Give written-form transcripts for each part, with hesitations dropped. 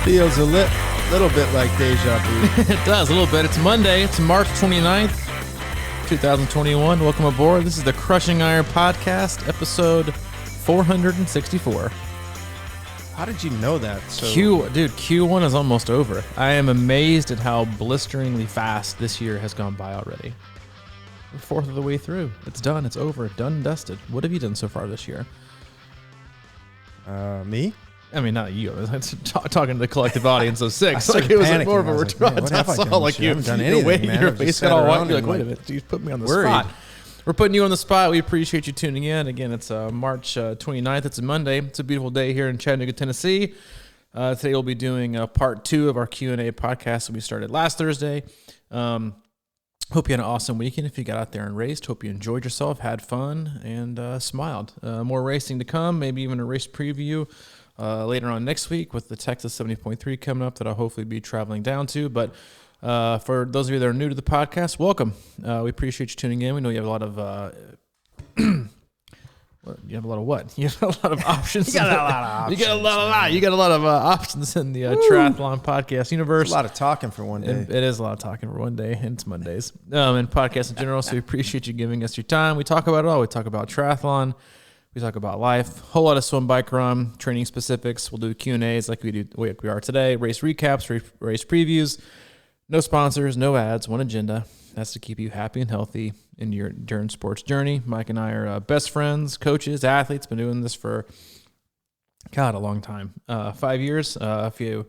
Feels a little bit like deja vu. It does, a little bit. It's Monday. It's March 29th, 2021. Welcome aboard. This is the Crushing Iron Podcast, episode 464. How did you know that? Q1 is almost over. I am amazed at how blisteringly fast this year has gone by already. We're a fourth of the way through. It's done. It's over. Done and dusted. What have you done so far this year? Me? I mean, not you. I was talking to the collective audience of six. Like it was like more of a return. What have I done? Like I haven't done anything, man. Your face got all white. You're like, wait a minute. You put me on the spot. We're putting you on the spot. We appreciate you tuning in. Again, it's March 29th. It's a Monday. It's a beautiful day here in Chattanooga, Tennessee. Today we'll be doing part 2 of our Q&A podcast that we started last Thursday. Hope you had an awesome weekend if you got out there and raced. Hope you enjoyed yourself, had fun, and smiled. More racing to come, maybe even a race preview later on next week with the Texas 70.3 coming up that I'll hopefully be traveling down to. But for those of you that are new to the podcast, welcome. We appreciate you tuning in. We know you have a lot of you have a lot of what? You have a lot of options. You got a lot of options. You got a lot of options in the triathlon podcast universe. A lot of talking for one day. It is a lot of talking for one day, and it's Mondays. And podcasts in general, so we appreciate you giving us your time. We talk about it all. We talk about triathlon. We talk about life. A whole lot of swim, bike, run, training specifics. We'll do Q&As like we are today. Race recaps, race previews. No sponsors, no ads, one agenda. That's to keep you happy and healthy in your endurance sports journey. Mike and I are best friends, coaches, athletes. Been doing this for, a long time. 5 years. If you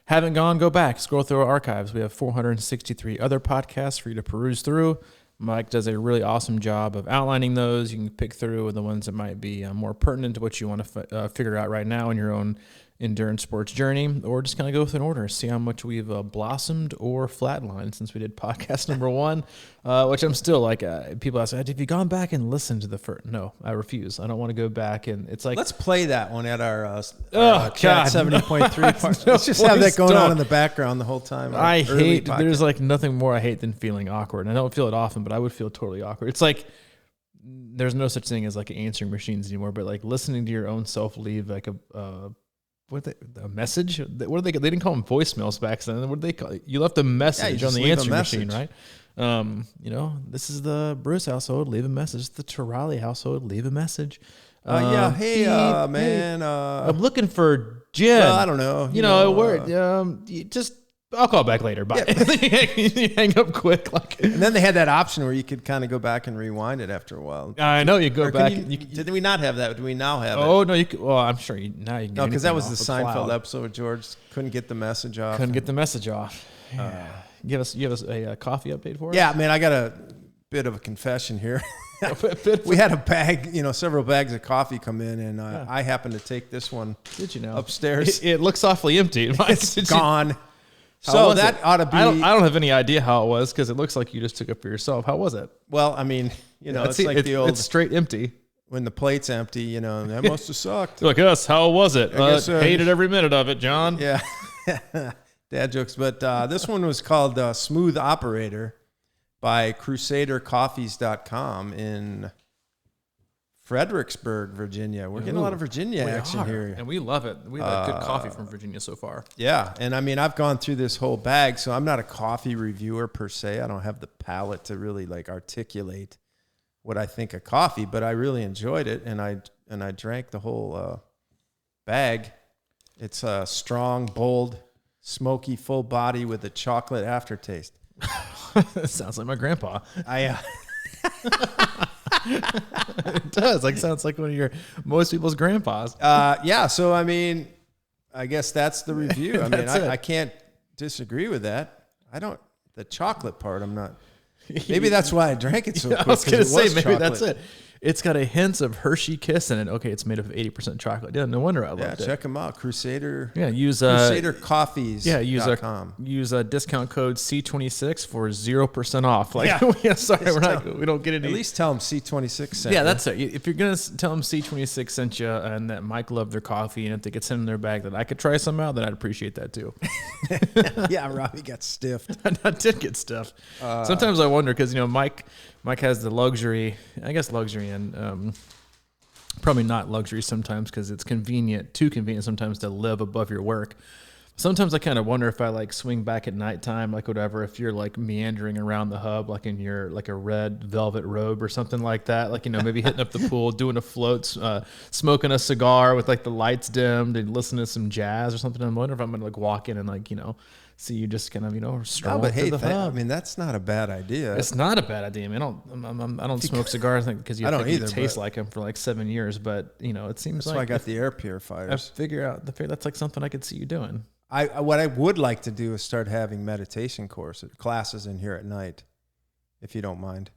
haven't gone, go back. Scroll through our archives. We have 463 other podcasts for you to peruse through. Mike does a really awesome job of outlining those. You can pick through the ones that might be more pertinent to what you want to figure out right now in your own endurance sports journey, or just kind of go with an order, see how much we've blossomed or flatlined since we did podcast number 1, which I'm still like, people ask, have you gone back and listened to the first? No, I refuse. I don't want to go back, and it's like, let's play that one at our Chat 70.3 part. Let's just have that going on in the background the whole time. I hate, there's like nothing more I hate than feeling awkward. And I don't feel it often, but I would feel totally awkward. It's like, there's no such thing as like answering machines anymore, but like listening to your own self leave like a message? What they didn't call them voicemails back then. What did they call it? You left a message on the answering machine, right? This is the Bruce household, leave a message. The Tarrolly household, leave a message. Man. I'm looking for Jen. Well, I don't know. I'll call back later. Bye. Yeah. You hang up quick. And then they had that option where you could kind of go back and rewind it after a while. I know you go back. Did we not have that? Do we now have it? Oh no, you could, well, I'm sure now you can. No, because that was the Seinfeld episode. George couldn't get the message off. Yeah. You have us a coffee update for us? Yeah, man, I got a bit of a confession here. We had a bag, several bags of coffee come in, and I happened to take this one. Did you know upstairs? It looks awfully empty. It's gone. So that ought to be. I don't have any idea how it was because it looks like you just took it for yourself. How was it? Well, I mean, it's like the old. It's straight empty. When the plate's empty, that must have sucked. Like us, how was it? Hated every minute of it, John. Yeah, dad jokes. But this one was called "Smooth Operator" by CrusaderCoffees.com in Fredericksburg, Virginia. We're getting a lot of Virginia action here. And we love it. We love good coffee from Virginia so far. Yeah. And I mean, I've gone through this whole bag, so I'm not a coffee reviewer per se. I don't have the palate to really articulate what I think of coffee, but I really enjoyed it. And I drank the whole bag. It's a strong, bold, smoky, full body with a chocolate aftertaste. That sounds like my grandpa. It does. Sounds like one of most people's grandpas. So I mean, I guess that's the review. I mean, I can't disagree with that. The chocolate part, I'm not. Maybe that's why I drank it so quick. I was going to say, maybe chocolate. that's it. It's got a hint of Hershey Kiss in it. Okay, it's made of 80% chocolate. Yeah, no wonder I loved it. Check them out. Crusader. Yeah, use CrusaderCoffees. Yeah, use a discount code C26 for 0% off. Sorry, we don't get any. At least tell them C26 sent you. Yeah, that's it. If you're gonna tell them C26 sent you and that Mike loved their coffee, and if they could send in their bag that I could try some out, then I'd appreciate that too. Yeah, Robbie got stiffed. I did get stiffed. Sometimes I wonder because Mike has the luxury, and probably not luxury sometimes because it's too convenient sometimes to live above your work. Sometimes I kind of wonder if I like swing back at nighttime, like whatever, if you're like meandering around the hub, like in your like a red velvet robe or something like that, like, you know, maybe hitting up the pool, doing a float, smoking a cigar with like the lights dimmed and listening to some jazz or something. I wonder if I'm going to like walk in and like, you know, see you just kind of, you know, stroll through the hub. I mean, that's not a bad idea. It's not a bad idea. I mean, I don't smoke cigars because you taste like them for like 7 years, but you know, it seems that's why I got the air purifiers. I figure out that's like something I could see you doing. What I would like to do is start having meditation classes in here at night, if you don't mind.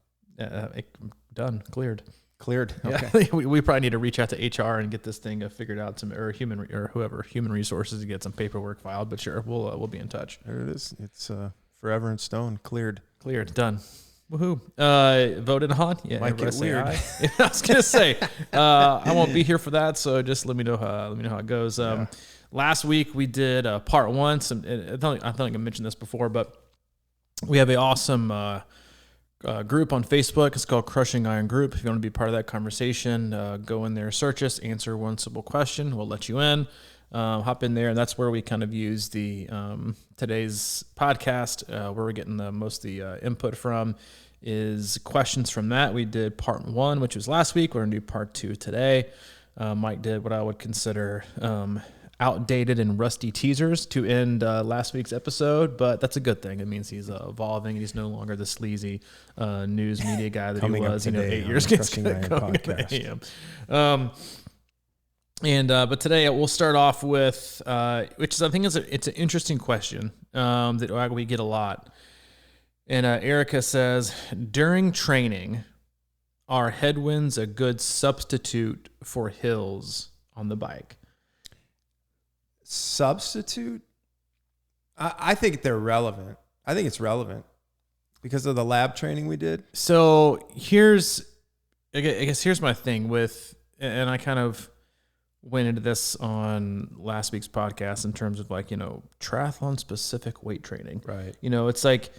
Done. Cleared. Okay. Yeah. we probably need to reach out to HR and get this thing figured out, or human resources, to get some paperwork filed. But sure, we'll be in touch. There it is. It's forever in stone. Cleared. Done. Woohoo. Voted on. Yeah. Might get weird. I was gonna say I won't be here for that, so just let me know how it goes. Last week we did part one. I think I mentioned this before, but we have an awesome group on Facebook. It's called Crushing Iron Group. If you want to be part of that conversation, go in there, search us, answer one simple question. We'll let you in. Hop in there, and that's where we kind of use the today's podcast, where we're getting the most of the input from, is questions from that. We did part one, which was last week. We're going to do part two today. Mike did what I would consider outdated and rusty teasers to end last week's episode, but that's a good thing. It means he's evolving, and he's no longer the sleazy news media guy that he was, 8 years ago. But today we'll start off with, which is, I think it's an interesting question that we get a lot. And Erica says, during training, are headwinds a good substitute for hills on the bike? Substitute? I think they're relevant. I think it's relevant because of the lab training we did. So I guess here's my thing with, and I kind of went into this on last week's podcast in terms of like, you know, triathlon specific weight training. Right. You know, it's like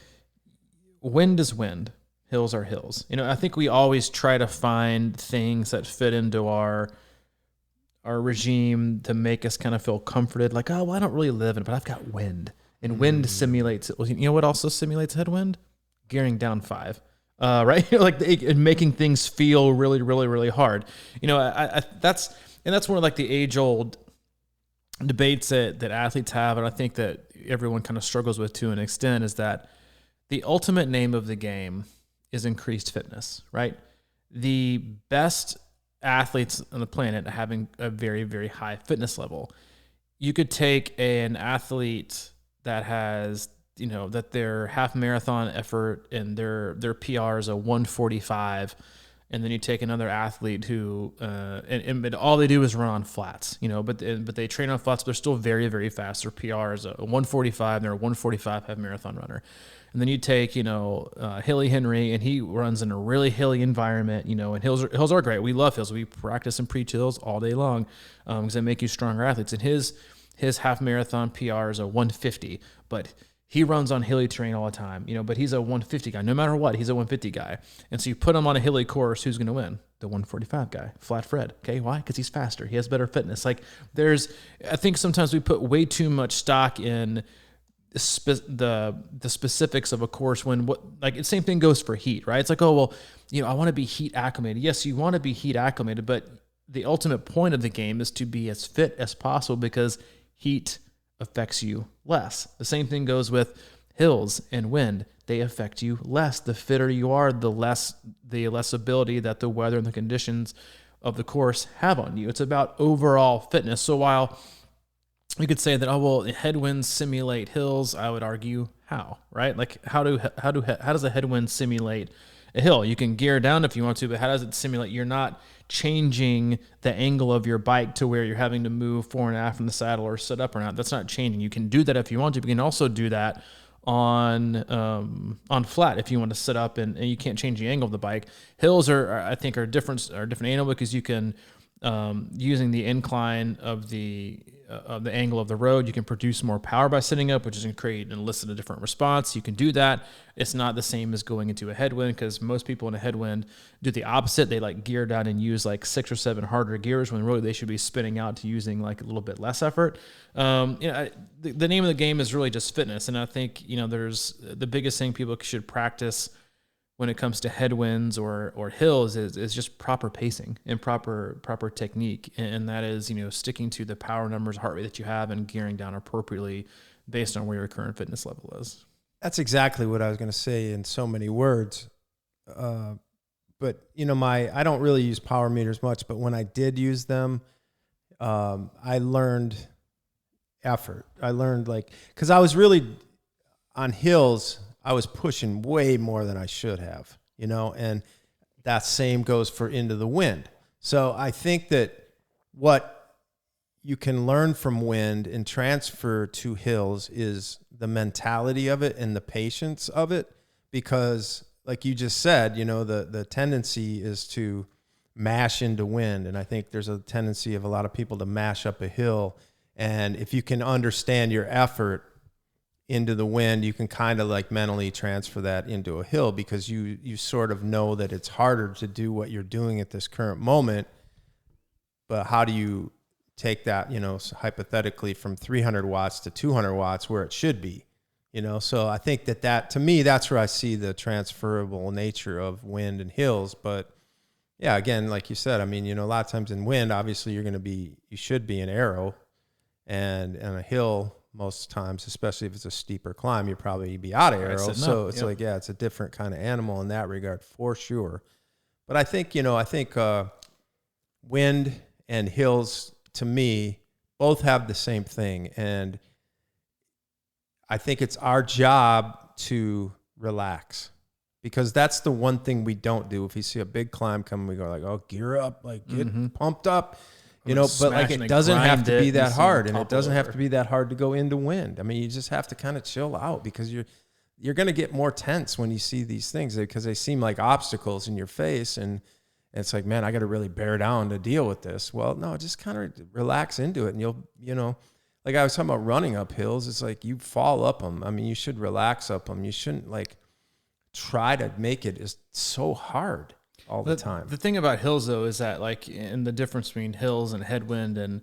wind is wind, hills are hills. You know, I think we always try to find things that fit into our regime to make us kind of feel comforted. Like, oh, well, I don't really live in it, but I've got wind. And wind simulates it. Well, you know what also simulates headwind? Gearing down 5. Right? Like making things feel really, really, really hard. You know, that's one of like the age-old debates that athletes have, and I think that everyone kind of struggles with to an extent, is that the ultimate name of the game is increased fitness, right? The best athletes on the planet having a very, very high fitness level. You could take an athlete that has, you know, that their half marathon effort and their PR is a 1:45, and then you take another athlete who and all they do is run on flats, you know, but they train on flats, but they're still very, very fast. Their PR is a 1:45, and they're a 1:45 half marathon runner. And then you take, you know, Hilly Henry, and he runs in a really hilly environment, you know, and hills are great. We love hills. We practice and preach hills all day long because they make you stronger athletes. And his half marathon PR is a 1:50, but he runs on hilly terrain all the time, you know, but he's a 1:50 guy. No matter what, he's a 1:50 guy. And so you put him on a hilly course, who's going to win? The 1:45 guy, Flat Fred. Okay, why? Because he's faster. He has better fitness. Like I think sometimes we put way too much stock in the specifics of a course when the same thing goes for heat, right? It's like, oh, well, you know, I want to be heat acclimated. Yes, you want to be heat acclimated, but the ultimate point of the game is to be as fit as possible because heat affects you less. The same thing goes with hills and wind. They affect you less. The fitter you are, the less ability that the weather and the conditions of the course have on you. It's about overall fitness. So while we could say that, oh, well, headwinds simulate hills, I would argue how, right? Like how does a headwind simulate a hill? You can gear down if you want to, but how does it simulate? You're not changing the angle of your bike to where you're having to move fore and aft from the saddle or sit up or not. That's not changing. You can do that if you want to, but you can also do that on flat if you want to sit up and you can't change the angle of the bike. Hills are different animal because you can using the incline of the the angle of the road. You can produce more power by sitting up, which is going to create and elicit a different response. You can do that. It's not the same as going into a headwind, because most people in a headwind do the opposite. They like gear down and use like 6 or 7 harder gears when really they should be spinning out to using like a little bit less effort. The name of the game is really just fitness. And I think, there's the biggest thing people should practice when it comes to headwinds or hills is just proper pacing and proper technique. And that is, sticking to the power numbers, heart rate that you have, and gearing down appropriately based on where your current fitness level is. That's exactly what I was going to say in so many words. But I don't really use power meters much, but when I did use them, I learned effort. I learned cause I was really on hills, I was pushing way more than I should have, and that same goes for into the wind. So I think that what you can learn from wind and transfer to hills is the mentality of it and the patience of it, because like you just said, the tendency is to mash into wind. And I think there's a tendency of a lot of people to mash up a hill. And if you can understand your effort into the wind, you can kind of like mentally transfer that into a hill, because you sort of know that it's harder to do what you're doing at this current moment. But how do you take that, hypothetically from 300 watts to 200 watts where it should be, So I think that to me, that's where I see the transferable nature of wind and hills. But yeah, again, like you said, a lot of times in wind, obviously you should be an arrow, and a hill, most times, especially if it's a steeper climb, you'll probably be out of arrow. So it's it's a different kind of animal in that regard for sure. But I think, wind and hills, to me, both have the same thing. And I think it's our job to relax, because that's the one thing we don't do. If you see a big climb coming, we go like, oh, gear up, like get pumped up. But like it doesn't have to be that hard, and it doesn't have to be that hard to go into wind. You just have to kind of chill out, because you're going to get more tense when you see these things, because they seem like obstacles in your face, and it's like, man, I got to really bear down to deal with this. Well, no, just kind of relax into it, and you'll, like I was talking about running up hills. It's like you fall up them. You should relax up them. You shouldn't like try to make it is so hard all the time. The thing about hills, though, is that and the difference between hills and headwind, and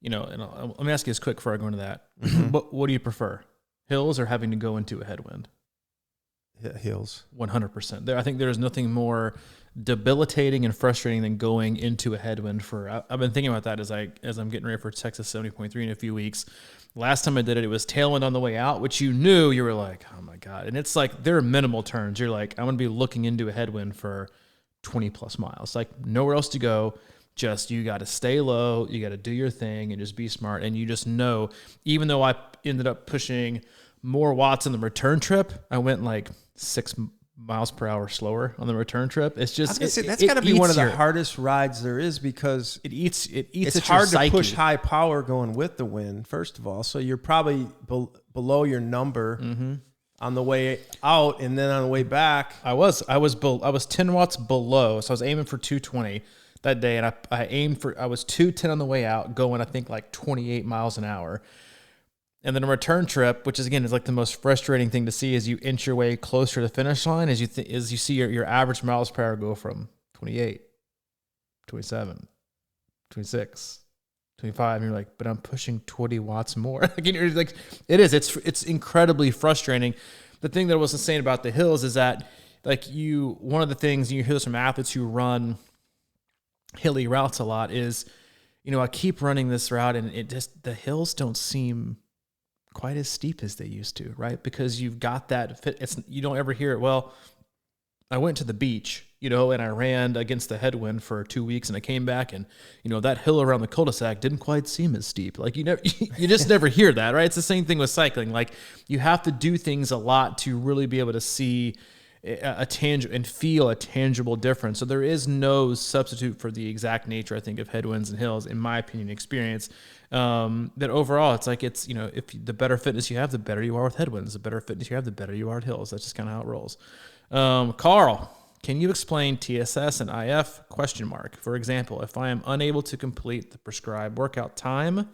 let me ask you this quick before I go into that. Mm-hmm. What do you prefer, hills or having to go into a headwind? Hills. 100%. I think there is nothing more debilitating and frustrating than going into a headwind. I've been thinking about that as I'm getting ready for Texas 70.3 in a few weeks. Last time I did it, it was tailwind on the way out, which you were like, oh my God. And it's like, there are minimal turns. You're like, I'm going to be looking into a headwind for 20 plus miles, like nowhere else to go. Just, you got to stay low. You got to do your thing and just be smart. And you just know, even though I ended up pushing more watts on the return trip, I went like 6 miles per hour slower on the return trip. It's just, that's got to be one of the hardest rides there is, because it's hard to push high power going with the wind, first of all. So you're probably below your number. Mm-hmm. On the way out, and then on the way back, I was 10 watts below, so I was aiming for 220 that day, and I was 210 on the way out, going I think like 28 miles an hour, and then a return trip, which is again is like the most frustrating thing to see, as you inch your way closer to the finish line, as you see your average miles per hour go from 28, 27, 26. 25, and you're like, but I'm pushing 20 watts more. It's incredibly frustrating. The thing that I was saying about the hills is that, one of the things you hear this from athletes who run hilly routes a lot is, I keep running this route, and the hills don't seem quite as steep as they used to, right? Because you've got that fit. You don't ever hear it. Well, I went to the beach, and I ran against the headwind for 2 weeks, and I came back, and that hill around the cul-de-sac didn't quite seem as steep. You just never hear that, right? It's the same thing with cycling. You have to do things a lot to really be able to see a tangible and feel a tangible difference. So there is no substitute for the exact nature, I think, of headwinds and hills, in my opinion, experience. That overall, it's if the better fitness you have, the better you are with headwinds. The better fitness you have, the better you are with hills. That's just kind of how it rolls. Carl, can you explain TSS and IF ? For example, if I am unable to complete the prescribed workout time,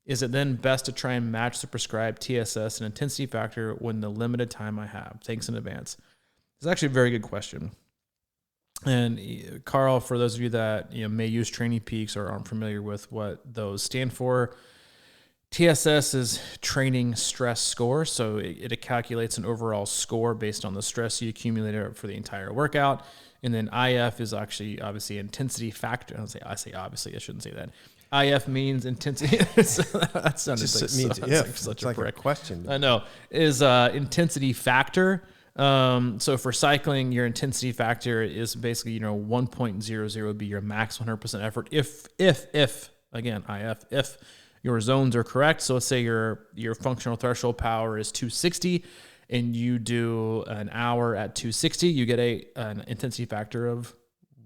Is it then best to try and match the prescribed TSS and intensity factor when the limited time I have? Thanks in advance. It's actually a very good question. And Carl, for those of you that may use Training Peaks or aren't familiar with what those stand for, TSS is training stress score. So it calculates an overall score based on the stress you accumulated for the entire workout. And then IF is actually obviously intensity factor. I say obviously, I shouldn't say that. IF means intensity. That sounded Just like, means so, if. like such It's a like prick. a question. I know. Is intensity factor. So for cycling, your intensity factor is basically 1.00 would be your max 100% effort. If again IF, if your zones are correct. So let's say your functional threshold power is 260, and you do an hour at 260, you get an intensity factor of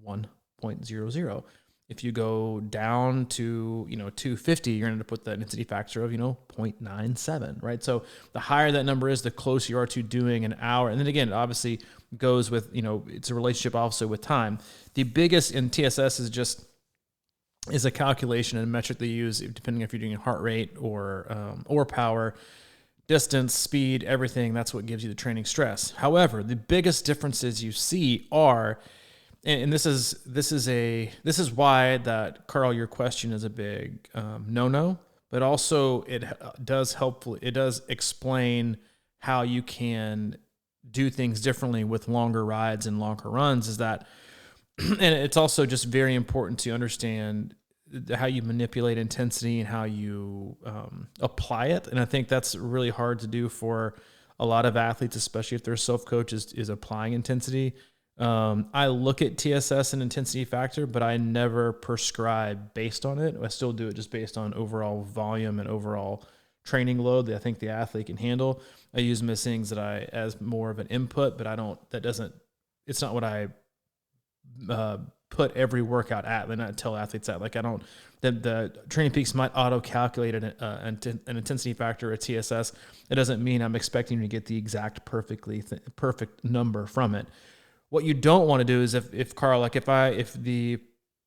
1.00. If you go down to 250, you're going to put the intensity factor of 0.97, right? So the higher that number is, the closer you are to doing an hour. And then again, it obviously goes with it's a relationship also with time. The biggest in TSS is a calculation and a metric they use depending if you're doing heart rate or power, distance, speed, everything. That's what gives you the training stress. However, the biggest differences you see are, and this is why that, Carl, your question is a big no-no, but also it does explain how you can do things differently with longer rides and longer runs, is that, and it's also just very important to understand how you manipulate intensity and how you apply it. And I think that's really hard to do for a lot of athletes, especially if they're self-coach, is applying intensity. I look at TSS and intensity factor, but I never prescribe based on it. I still do it just based on overall volume and overall training load that I think the athlete can handle. I use them as things that as more of an input, but it's not what I put every workout at, and not tell athletes that. Like the Training Peaks might auto-calculate an intensity factor, a TSS. It doesn't mean I'm expecting you to get the exact perfect number from it. What you don't want to do is if Carl, like if the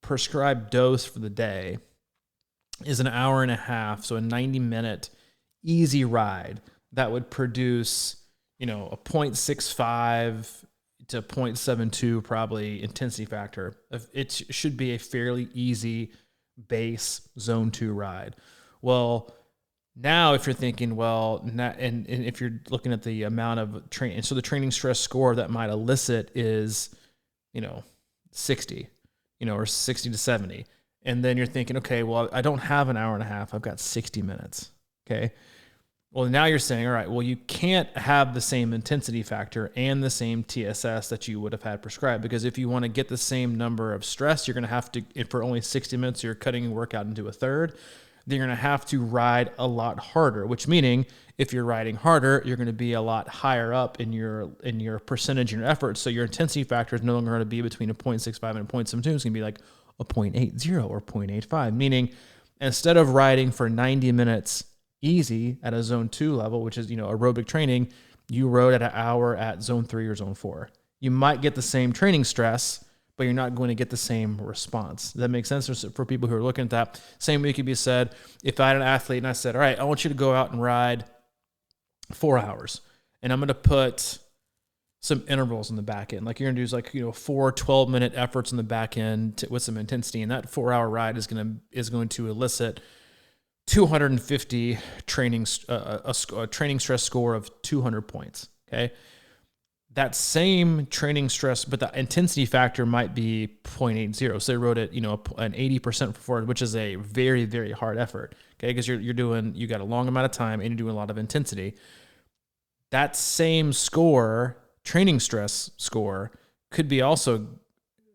prescribed dose for the day is an hour and a half, so a 90-minute easy ride that would produce, a 0.65 to 0.72 probably intensity factor. It should be a fairly easy base zone 2 ride. Well, now if you're thinking, and if you're looking at the amount of training, so the training stress score that might elicit is, 60, or 60 to 70. And then you're thinking, okay, well, I don't have an hour and a half. I've got 60 minutes. Okay. Well, now you're saying, all right, well, you can't have the same intensity factor and the same TSS that you would have had prescribed, because if you want to get the same number of stress, you're going to have to, for only 60 minutes, you're cutting your workout into a third. Then you're going to have to ride a lot harder, which meaning if you're riding harder, you're going to be a lot higher up in your percentage in your effort. So your intensity factor is no longer going to be between a 0.65 and a 0.72. It's going to be like a 0.80 or 0.85, meaning instead of riding for 90 minutes easy at a zone 2 level, which is, aerobic training, you rode at an hour at zone 3 or zone 4. You might get the same training stress, but you're not going to get the same response. Does that make sense? For people who are looking at that, same way could be said, if I had an athlete and I said, all right, I want you to go out and ride 4 hours, and I'm going to put some intervals in the back end. Like you're going to do 4 12-minute efforts in the back end with some intensity. And that 4-hour ride is going to elicit 250 training, a training stress score of 200 points. Okay. That same training stress, but the intensity factor might be 0.80. So they wrote it, an 80% for forward, which is a very, very hard effort. Okay. Because you got a long amount of time and you're doing a lot of intensity. That same score, training stress score, could be also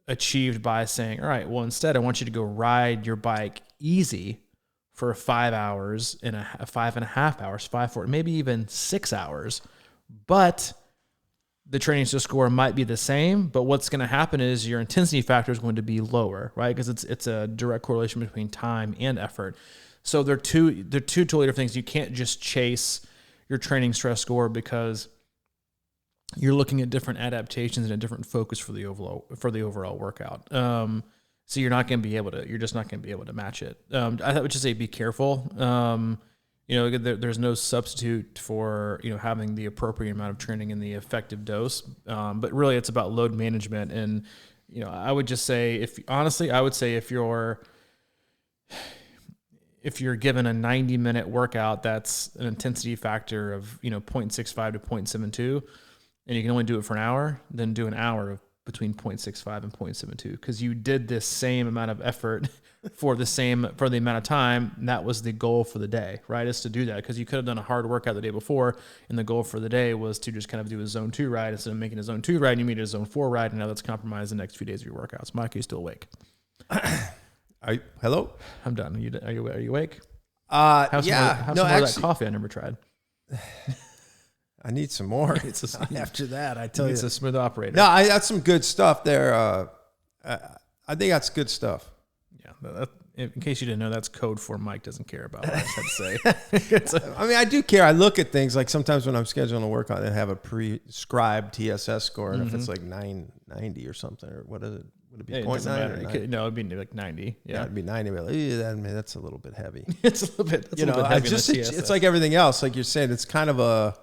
achieved by saying, all right, well, instead I want you to go ride your bike easy for 5 hours and 5.5 hours, 4, maybe even 6 hours. But the training stress score might be the same, but what's going to happen is your intensity factor is going to be lower, right? Because it's a direct correlation between time and effort. So they're two totally different things. You can't just chase your training stress score because you're looking at different adaptations and a different focus for the overall workout. So you're just not going to be able to match it. I would just say be careful. There's no substitute for, having the appropriate amount of training and the effective dose. But really it's about load management. And, I would just say if you're given a 90-minute workout, that's an intensity factor of, 0.65 to 0.72, and you can only do it for an hour, then do an hour of between 0.65 and 0.72, because you did this same amount of effort for the amount of time. And that was the goal for the day, right? Is to do that, because you could have done a hard workout the day before, and the goal for the day was to just kind of do a zone 2 ride instead of making a zone 2 ride. You made it a zone 4 ride, and now that's compromised the next few days of your workouts. Mike, are you still awake? Hello? I'm done. Are you awake? Have some more of that coffee I never tried. I need some more. After that, I tell you. It's a smooth operator. No, that's some good stuff there. I think that's good stuff. Yeah. In case you didn't know, that's code for Mike doesn't care about what I had to say. I mean, I do care. I look at things like sometimes when I'm scheduling a workout, they have a prescribed TSS score, and if it's like 990 or something, or what is it? Would it be 0.9? No, it'd be like 90. Yeah, it'd be 90. Like, that's a little bit heavy. It's a little bit. That's a little bit heavy. It's like everything else. Like you're saying, it's kind of a.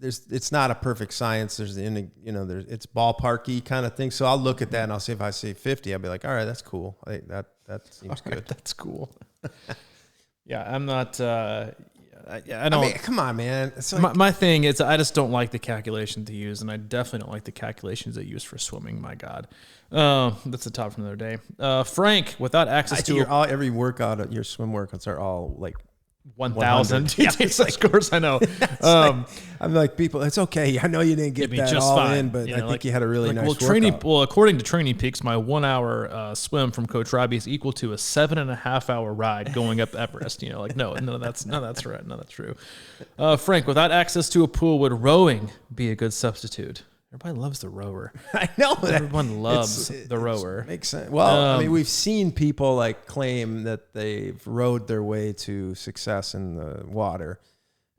It's not a perfect science. There's it's ballparky kind of thing. So I'll look at that and I'll see if I say 50, I'll be like, all right, that's cool. That seems good. Right, that's cool. Yeah, I'm not. I don't. I mean, come on, man. It's like, my thing is, I just don't like the calculation to use, and I definitely don't like the calculations they use for swimming. My God, that's a topic for another day. Frank, without access to every workout, your swim workouts are all like 1,000 TSS scores. I know. I'm like, people, it's okay. I know you didn't get that all fine. In, but I think you had a really nice workout. According to Training Peaks, my 1 hour swim from Coach Robbie is equal to a 7.5 hour ride going up Everest. No, that's right. No, that's true. Frank, without access to a pool, would rowing be a good substitute? Everybody loves the rower. I know that. Everyone loves the rower. Makes sense. Well, I mean, we've seen people like claim that they've rowed their way to success in the water.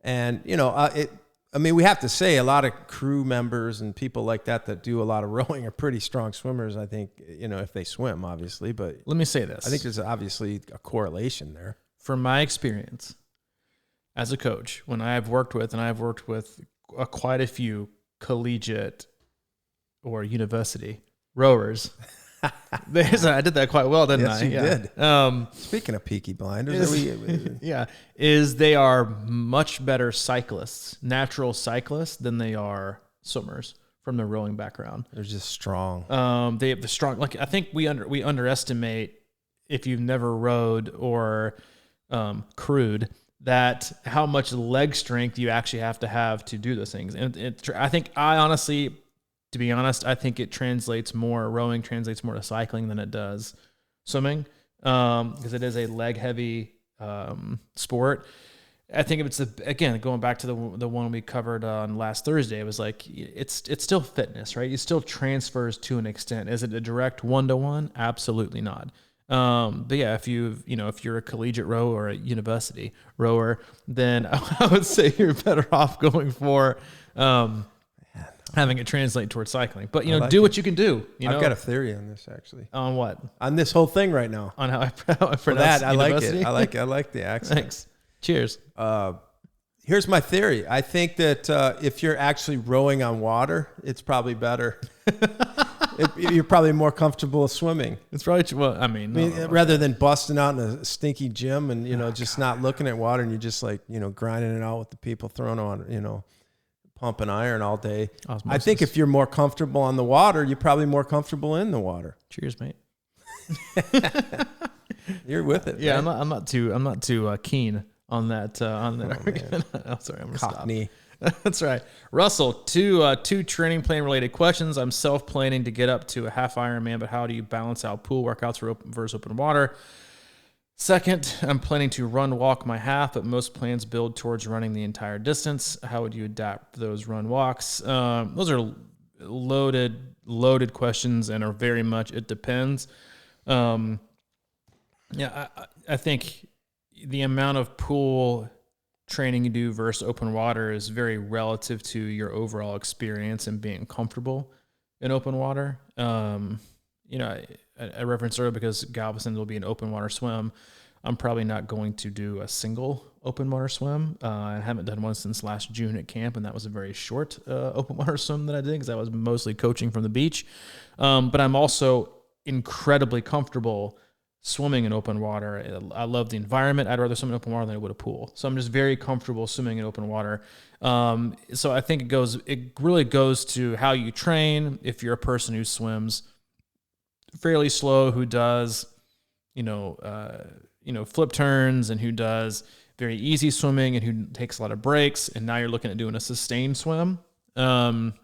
And, we have to say a lot of crew members and people like that do a lot of rowing are pretty strong swimmers, I think, if they swim, obviously. But let me say this. I think there's obviously a correlation there. From my experience as a coach, when I've worked with quite a few collegiate or university rowers. I did that quite well, didn't I? Yes, you did. Speaking of Peaky Blinders, they are much better cyclists, natural cyclists, than they are swimmers from their rowing background. They're just strong. They have the strong. Like I think we underestimate, if you've never rowed or crewed, that how much leg strength you actually have to do those things. And I think it translates more, rowing translates more to cycling than it does swimming, because it is a leg heavy sport. I think if it's going back to the one we covered on last Thursday, it was like, it's still fitness, right? It still transfers to an extent. Is it a direct 1-to-1? Absolutely not. But yeah, if you're a collegiate rower or a university rower, then I would say you're better off going for, having it translate towards cycling. But, do what you can do. I've got a theory on this, actually. On what? On this whole thing right now. On how I pronounce I like it. I like the accent. Thanks. Cheers. Here's my theory. I think that if you're actually rowing on water, it's probably better. You're probably more comfortable swimming. It's probably, rather than busting out in a stinky gym and, just not looking at water, and you're just like, grinding it out with the people throwing on, pumping iron all day. Osmosis. I think if you're more comfortable on the water, you're probably more comfortable in the water. Cheers, mate. You're with it. Yeah, right? I'm not too keen on that. Argument. Oh, sorry, I'm gonna Cockney. Stop. That's right. Russell, two training plan related questions. I'm self-planning to get up to a half Ironman, but how do you balance out pool workouts versus open water? Second, I'm planning to walk my half, but most plans build towards running the entire distance. How would you adapt those run walks? Those are loaded questions and are very much, it depends. I think the amount of pool training you do versus open water is very relative to your overall experience and being comfortable in open water. I referenced earlier because Galveston will be an open water swim. I'm probably not going to do a single open water swim. I haven't done one since last June at camp, and that was a very short open water swim that I did because I was mostly coaching from the beach. But I'm also incredibly comfortable swimming in open water. I love the environment. I'd rather swim in open water than I would a pool. So I'm just very comfortable swimming in open water. So I think it really goes to how you train. If you're a person who swims fairly slow, who does, flip turns, and who does very easy swimming, and who takes a lot of breaks, and now you're looking at doing a sustained swim, and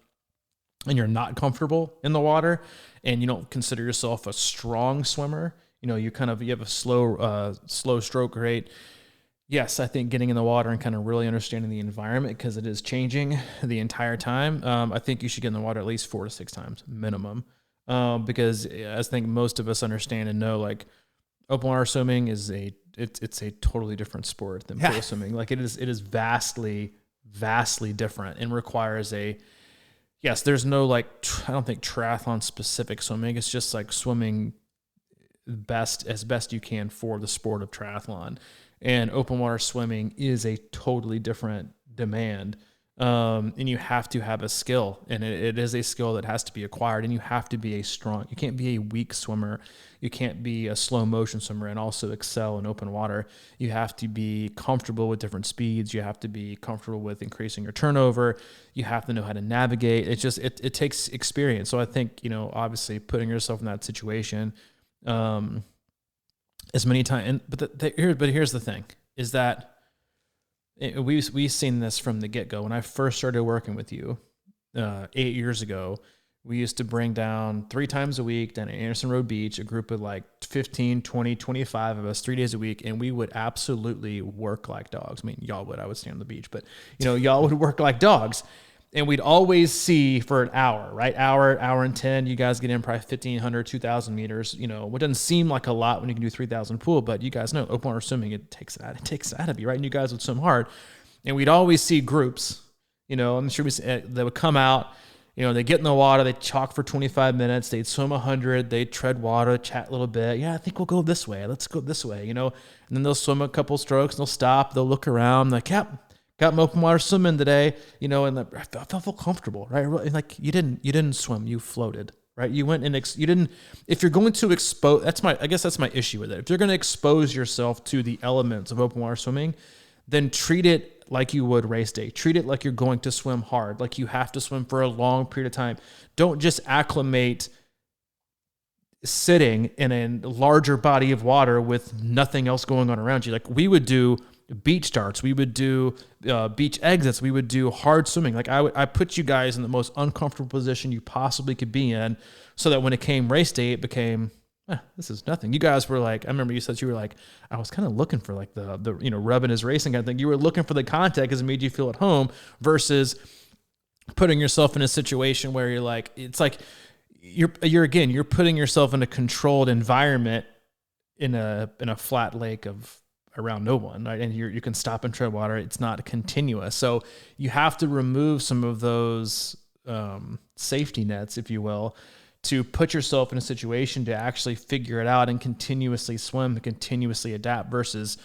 you're not comfortable in the water, and you don't consider yourself a strong swimmer, you have a slow stroke rate. Yes, I think getting in the water and kind of really understanding the environment, because it is changing the entire time. I think you should get in the water at least 4 to 6 times minimum. Because I think most of us understand and know, like, open water swimming is it's a totally different sport than pool swimming. Like, it is vastly different, and requires there's no I don't think triathlon specific swimming. It's just like swimming as best you can for the sport of triathlon. And open water swimming is a totally different demand. And you have to have a skill, and it is a skill that has to be acquired, and you have to be you can't be a weak swimmer. You can't be a slow motion swimmer and also excel in open water. You have to be comfortable with different speeds. You have to be comfortable with increasing your turnover. You have to know how to navigate. It takes experience. So I think, obviously putting yourself in that situation, as many times, but here's the thing, is that we've seen this from the get-go. When I first started working with you 8 years ago, we used to bring down 3 times a week down at Anderson Road Beach, a group of 15, 20, 25 of us 3 days a week, and we would absolutely work like dogs. I mean, y'all would. I would stay on the beach, but y'all would work like dogs. And we'd always see for an hour, right? Hour and 10, you guys get in probably 1,500, 2,000 meters, which doesn't seem like a lot when you can do 3,000 pool, but you guys know open water swimming, it takes it out of you, right? And you guys would swim hard. And we'd always see groups, I'm sure they would come out, they get in the water, they chalk for 25 minutes, they'd swim 100, they'd tread water, chat a little bit. Yeah, I think we'll go this way. Let's go this way, and then they'll swim a couple strokes, and they'll stop, they'll look around, like, yep. Got my open water swimming today, and I felt comfortable, right? Like you didn't swim, you floated, right? You went and you didn't. If you're going to expose, I guess that's my issue with it. If you're going to expose yourself to the elements of open water swimming, then treat it like you would race day. Treat it like you're going to swim hard, like you have to swim for a long period of time. Don't just acclimate sitting in a larger body of water with nothing else going on around you. Like we would do beach starts, we would do beach exits, we would do hard swimming. Like I put you guys in the most uncomfortable position you possibly could be in, so that when it came race day, it became, this is nothing. You guys were like, I remember you said you were like, I was kind of looking for like the rubbing his racing kind of thing. You were looking for the contact because it made you feel at home, versus putting yourself in a situation where you're like, it's like you're putting yourself in a controlled environment in a flat lake of around no one, right? And you can stop and tread water. It's not continuous. So you have to remove some of those safety nets, if you will, to put yourself in a situation to actually figure it out and continuously swim and continuously adapt, versus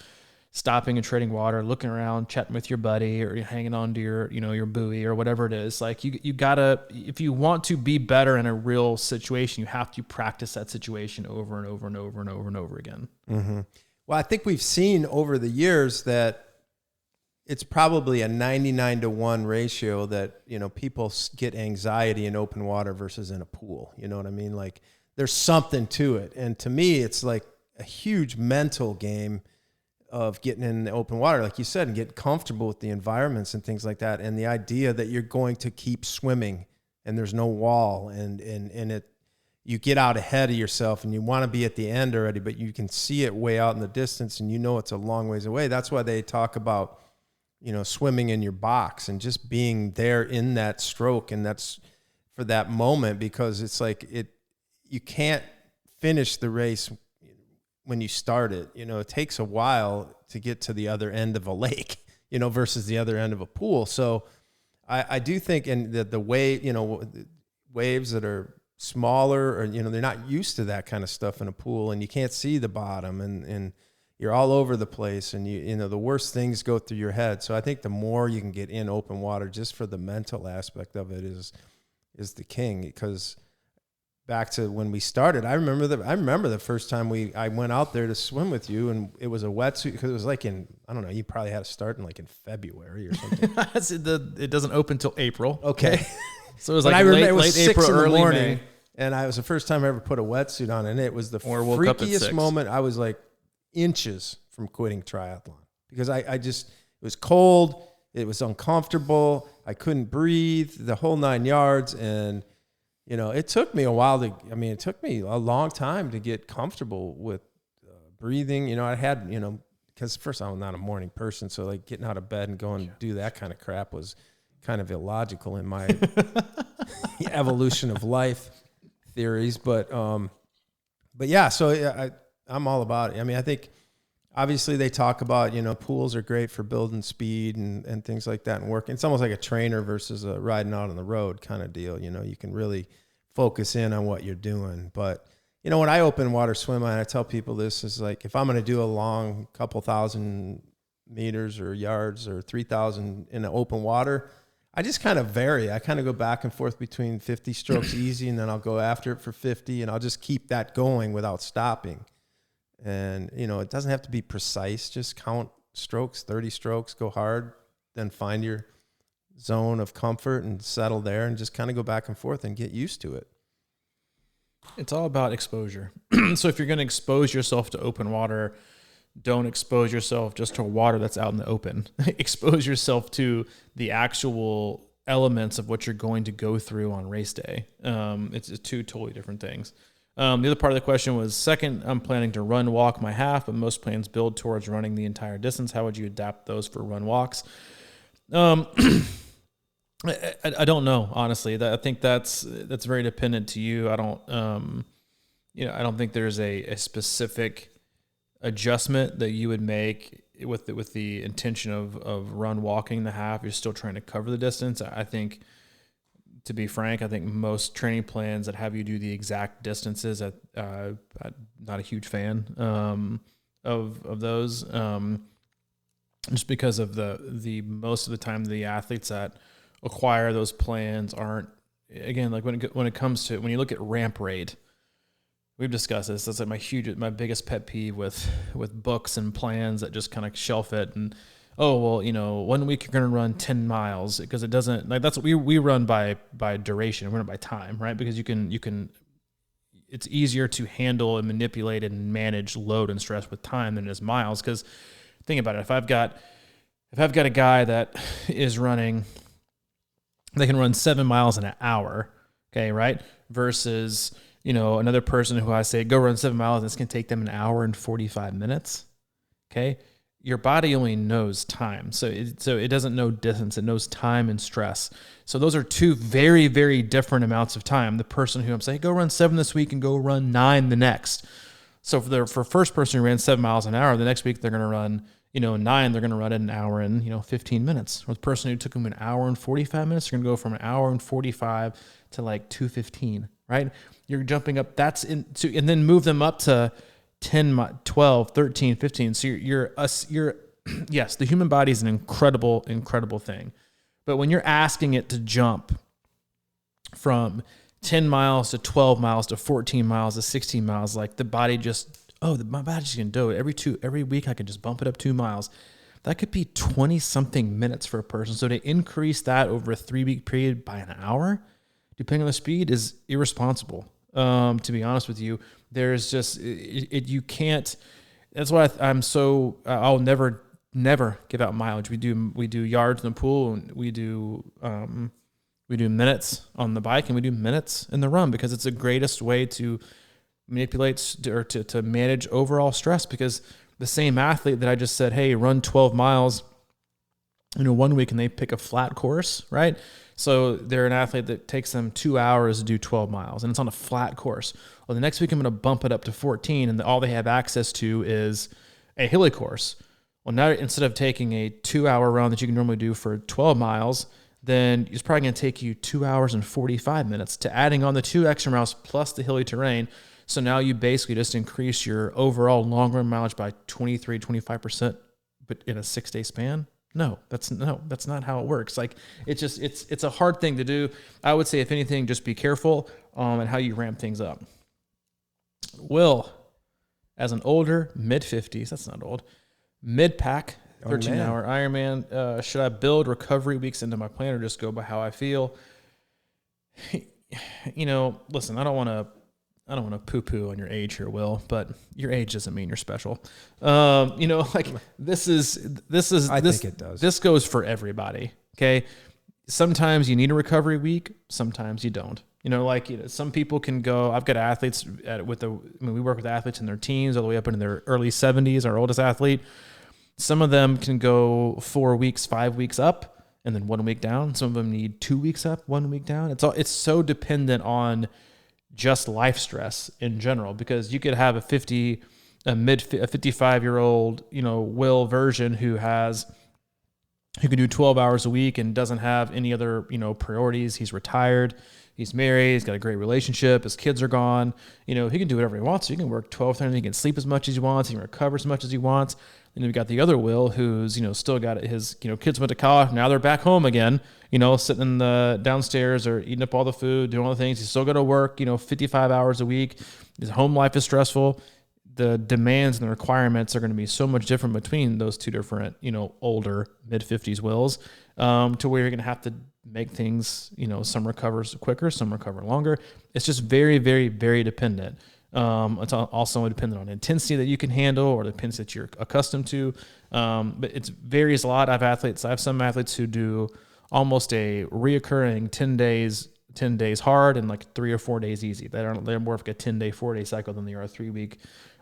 stopping and treading water, looking around, chatting with your buddy, or hanging on to your buoy or whatever it is. Like you gotta, if you want to be better in a real situation, you have to practice that situation over and over and over and over and over again. Mm-hmm. Well, I think we've seen over the years that it's probably a 99-to-1 ratio that, people get anxiety in open water versus in a pool. You know what I mean? Like there's something to it. And to me, it's like a huge mental game of getting in the open water, like you said, and getting comfortable with the environments and things like that. And the idea that you're going to keep swimming and there's no wall, and you get out ahead of yourself and you want to be at the end already, but you can see it way out in the distance and it's a long ways away. That's why they talk about, swimming in your box and just being there in that stroke. And that's for that moment, because it's like you can't finish the race when you start it. It takes a while to get to the other end of a lake, versus the other end of a pool. So I do think, and the way, waves that are smaller, or, they're not used to that kind of stuff in a pool, and you can't see the bottom, and you're all over the place, and the worst things go through your head. So I think the more you can get in open water, just for the mental aspect of it, is the king. Because back to when we started, I remember the first time I went out there to swim with you, and it was a wetsuit, because it was like I don't know, you probably had to start in February or something. It doesn't open till April. Okay. So it was like late April, early morning, May. And it was the first time I ever put a wetsuit on, and it was the woke up at freakiest 6. moment. I was like inches from quitting triathlon, because it was cold, it was uncomfortable, I couldn't breathe, the whole 9 yards, and it took me a while it took me a long time to get comfortable with breathing. I had, because first I'm not a morning person, so like getting out of bed and going to do that kind of crap was kind of illogical in my evolution of life theories. But yeah, so I'm all about it. I think obviously they talk about, pools are great for building speed and things like that and working. It's almost like a trainer versus a riding out on the road kind of deal. You can really focus in on what you're doing. But, when I open water swim, I tell people this is like, if I'm going to do a long couple thousand meters or yards or 3,000 in the open water, I just kind of vary. I kind of go back and forth between 50 strokes easy, and then I'll go after it for 50, and I'll just keep that going without stopping. And, it doesn't have to be precise. Just count strokes, 30 strokes, go hard, then find your zone of comfort and settle there, and just kind of go back and forth and get used to it. It's all about exposure. So if you're going to expose yourself to open water, don't expose yourself just to water that's out in the open. Expose yourself to the actual elements of what you're going to go through on race day. It's two totally different things. The other part of the question was, second, I'm planning to run, walk my half, but most plans build towards running the entire distance. How would you adapt those for run walks? I don't know, honestly. I think that's very dependent to you. I don't, I don't think there's a specific adjustment that you would make with the intention of run walking the half. You're still trying to cover the distance. I think, to be frank, I think most training plans that have you do the exact distances, I'm not a huge fan of those, just because of the most of the time the athletes that acquire those plans aren't, again, like when it comes to, when you look at ramp rate, we've discussed this. That's like my biggest pet peeve with books and plans that just kind of shelf it and, 1 week you're going to run 10 miles, because it doesn't, like, that's what we run by duration. We run by time, right? Because you can, it's easier to handle and manipulate and manage load and stress with time than it is miles. Because think about it. If I've got a guy that is running, they can run 7 miles in an hour. Okay. Right. Versus, another person who I say, go run 7 miles, and it's going to take them an hour and 45 minutes. Okay. Your body only knows time. So it doesn't know distance. It knows time and stress. So those are two very, very different amounts of time. The person who I'm saying, go run 7 this week and go run 9 the next. So for first person who ran 7 miles an hour, the next week they're going to run, 9, they're going to run it an hour and, 15 minutes. Or the person who took them an hour and 45 minutes, they're going to go from an hour and 45 to like 2:15, right? You're jumping up, and then move them up to 10, 12, 13, 15. So you're yes, the human body is an incredible, incredible thing. But when you're asking it to jump from 10 miles to 12 miles to 14 miles to 16 miles, like the body just, my body's going to do it. Every week I can just bump it up 2 miles. That could be 20 something minutes for a person. So to increase that over a 3-week period by an hour, depending on the speed, is irresponsible. To be honest with you, there's just, you can't, that's why I'll never give out mileage. We do yards in the pool, and we do minutes on the bike, and we do minutes in the run, because it's the greatest way to manipulate or to manage overall stress. Because the same athlete that I just said, hey, run 12 miles, 1 week, and they pick a flat course, right? So they're an athlete that takes them 2 hours to do 12 miles, and it's on a flat course. Well, the next week I'm going to bump it up to 14, and all they have access to is a hilly course. Well, now instead of taking a 2-hour run that you can normally do for 12 miles, then it's probably going to take you 2 hours and 45 minutes to adding on the 2 extra miles plus the hilly terrain. So now you basically just increase your overall long run mileage by 23, 25%, but in a 6-day span. No, that's not how it works. Like it's a hard thing to do. I would say, if anything, just be careful and how you ramp things up. Will, as an older mid-50s, that's not old, mid-pack 13-hour Ironman, should I build recovery weeks into my plan or just go by how I feel? Listen, I don't want to poo-poo on your age here, Will, but your age doesn't mean you're special. I think it does. This goes for everybody. Okay. Sometimes you need a recovery week. Sometimes you don't. Some people can go. I've got athletes we work with athletes in their teens all the way up into their early 70s. Our oldest athlete, some of them can go 4 weeks, 5 weeks up, and then 1 week down. Some of them need 2 weeks up, 1 week down. It's so dependent on just life stress in general, because you could have a 55-year-old, Will version who can do 12 hours a week and doesn't have any other, priorities. He's retired. He's married. He's got a great relationship. His kids are gone. He can do whatever he wants. He can work 12, 13. He can sleep as much as he wants. He can recover as much as he wants. And we've got the other Will who's, still got his, kids went to college. Now they're back home again, sitting in the downstairs or eating up all the food, doing all the things. He's still got to work, 55 hours a week. His home life is stressful. The demands and the requirements are going to be so much different between those two different, older mid-50s Wills, to where you're going to have to make things, some recovers quicker, some recover longer. It's just very, very, very dependent. It's also dependent on intensity that you can handle or the intensity that you're accustomed to. But it varies a lot. I have some athletes who do almost a reoccurring 10 days hard and like 3 or 4 days easy. They're more of like a 10-day, 4-day cycle than they are a 3-week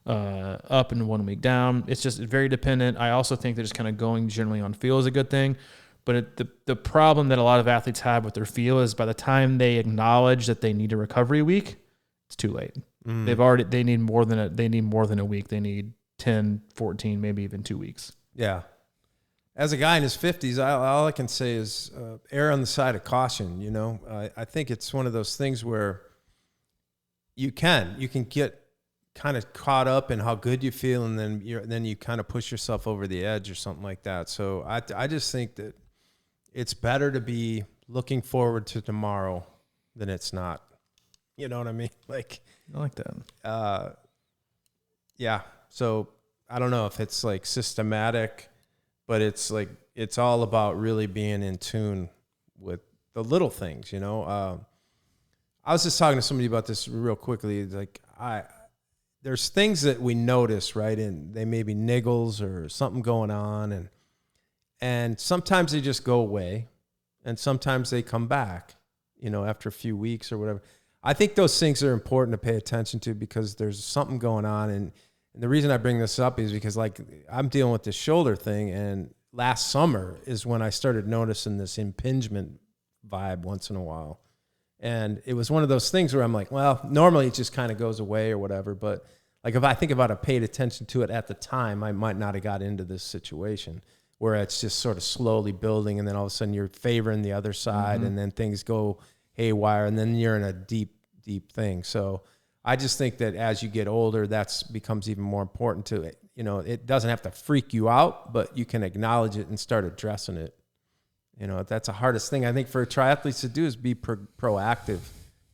up and 1 week down. It's just very dependent. I also think that just kind of going generally on feel is a good thing. But the problem that a lot of athletes have with their feel is by the time they acknowledge that they need a recovery week, it's too late. They need more than a week. They need 10, 14, maybe even 2 weeks. Yeah. As a guy in his 50s, all I can say is err on the side of caution. I think it's one of those things where you can get kind of caught up in how good you feel, and then you kind of push yourself over the edge or something like that. So I just think that it's better to be looking forward to tomorrow than it's not. You know what I mean? Like, I like that. Yeah. So I don't know if it's like systematic, but it's all about really being in tune with the little things, I was just talking to somebody about this real quickly. Like there's things that we notice, right? And they may be niggles or something going on. And sometimes they just go away and sometimes they come back, after a few weeks or whatever. I think those things are important to pay attention to because there's something going on. And the reason I bring this up is because I'm dealing with this shoulder thing. And last summer is when I started noticing this impingement vibe once in a while. And it was one of those things where I'm like, well, normally it just kind of goes away or whatever. But if I think about it, paid attention to it at the time, I might not have got into this situation where it's just sort of slowly building. And then all of a sudden you're favoring the other side and then things go haywire, and then you're in a deep thing. So I just think that as you get older, that becomes even more important to it. It doesn't have to freak you out, but you can acknowledge it and start addressing it. That's the hardest thing I think for triathletes to do is be proactive